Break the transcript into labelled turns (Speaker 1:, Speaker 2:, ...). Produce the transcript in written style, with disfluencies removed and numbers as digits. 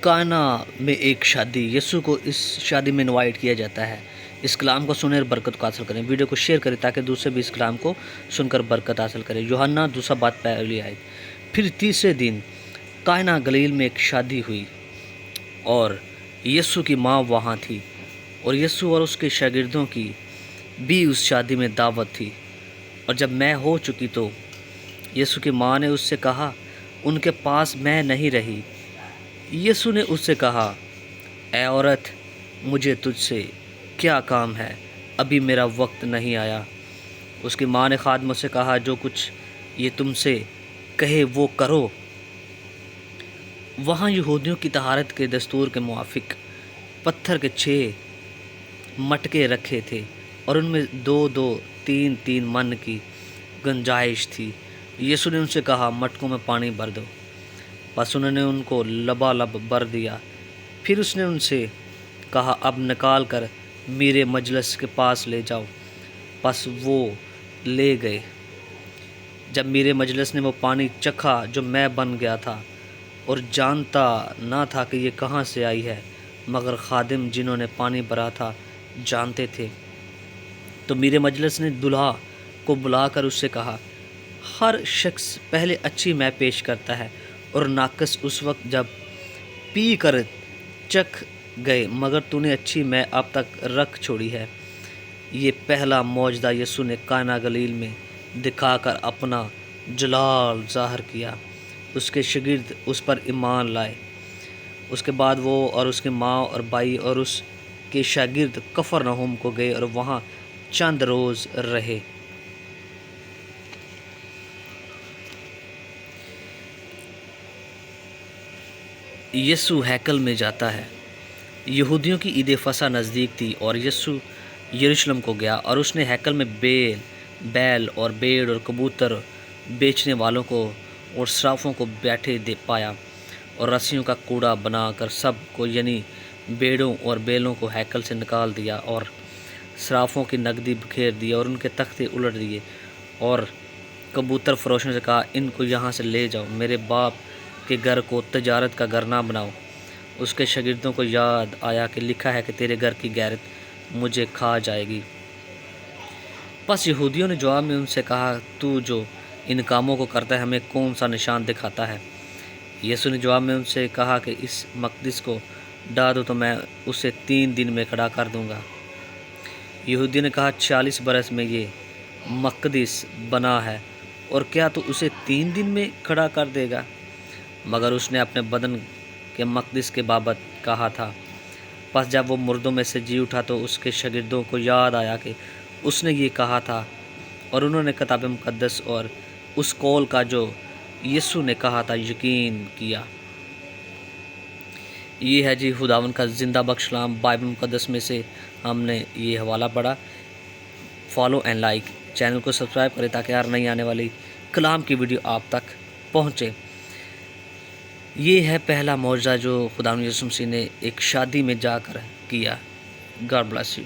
Speaker 1: کانا میں ایک شادی، یسوع کو اس شادی میں انوائٹ کیا جاتا ہے۔ اس کلام کو سنیں اور برکت کو حاصل کریں۔ ویڈیو کو شیئر کریں تاکہ دوسرے بھی اس کلام کو سن کر برکت حاصل کریں۔ یوحنا 2 پہلی آیت۔ پھر تیسرے دن کانا گلیل میں ایک شادی ہوئی اور یسوع کی ماں وہاں تھی، اور یسوع اور اس کے شاگردوں کی بھی اس شادی میں دعوت تھی۔ اور جب میں ہو چکی تو یسوع کی ماں نے اس سے کہا، ان کے پاس میں نہیں رہی۔ یسوع نے اس سے کہا، اے عورت، مجھے تجھ سے کیا کام ہے؟ ابھی میرا وقت نہیں آیا۔ اس کی ماں نے خادموں سے کہا، جو کچھ یہ تم سے کہے وہ کرو۔ وہاں یہودیوں کی طہارت کے دستور کے موافق پتھر کے 6 مٹکے رکھے تھے، اور ان میں 2 3 من کی گنجائش تھی۔ یسوع نے ان سے کہا، مٹکوں میں پانی بھر دو۔ بس انہوں نے ان کو لبالب بھر دیا۔ پھر اس نے ان سے کہا، اب نکال کر میرے مجلس کے پاس لے جاؤ۔ بس وہ لے گئے۔ جب میرے مجلس نے وہ پانی چکھا جو میں بن گیا تھا، اور جانتا نہ تھا کہ یہ کہاں سے آئی ہے، مگر خادم جنہوں نے پانی بھرا تھا جانتے تھے، تو میرے مجلس نے دلہا کو بلا کر اس سے کہا، ہر شخص پہلے اچھی مے پیش کرتا ہے، اور ناقص اس وقت جب پی کر چکھ گئے، مگر تو نے اچھی مے اب تک رکھ چھوڑی ہے۔ یہ پہلا معجزہ یسوع نے کانا گلیل میں دکھا کر اپنا جلال ظاہر کیا۔ اس کے شاگرد اس پر ایمان لائے۔ اس کے بعد وہ اور اس کی ماں اور بھائی اور اس کے شاگرد کفرنہوم کو گئے اور وہاں چند روز رہے۔ یسوع ہیکل میں جاتا ہے۔ یہودیوں کی عید فصح نزدیک تھی، اور یسوع یروشلم کو گیا، اور اس نے ہیکل میں بیل اور بھیڑ اور کبوتر بیچنے والوں کو اور صرافوں کو بیٹھے پایا، اور رسیوں کا کوڑا بنا کر سب کو، یعنی بھیڑوں اور بیلوں کو ہیکل سے نکال دیا، اور صرافوں کی نقدی بکھیر دی اور ان کے تختے الٹ دیے، اور کبوتر فروشوں سے کہا، ان کو یہاں سے لے جاؤ، میرے باپ کے گھر کو تجارت کا گھر نہ بناؤ۔ اس کے شاگردوں کو یاد آیا کہ لکھا ہے کہ تیرے گھر کی غیرت مجھے کھا جائے گی۔ پس یہودیوں نے جواب میں ان سے کہا، تو جو ان کاموں کو کرتا ہے ہمیں کون سا نشان دکھاتا ہے؟ یسوع نے جواب میں ان سے کہا کہ اس مقدس کو ڈھا دو تو میں اسے 3 دن میں کھڑا کر دوں گا۔ یہودیوں نے کہا، 40 برس میں یہ مقدس بنا ہے، اور کیا تو اسے 3 دن میں کھڑا کر دے گا؟ مگر اس نے اپنے بدن کے مقدس کے بابت کہا تھا۔ پس جب وہ مردوں میں سے جی اٹھا تو اس کے شاگردوں کو یاد آیا کہ اس نے یہ کہا تھا، اور انہوں نے کتاب مقدس اور اس قول کا جو یسوع نے کہا تھا یقین کیا۔ یہ ہے جی خداوند کا زندہ بخش کلام۔ بائبل مقدس میں سے ہم نے یہ حوالہ پڑھا۔ فالو اینڈ لائک، چینل کو سبسکرائب کریں تاکہ ہر نئی آنے والی کلام کی ویڈیو آپ تک پہنچے۔ یہ ہے پہلا معجزہ جو خداوند یسوع مسیح نے ایک شادی میں جا کر کیا۔ God bless you.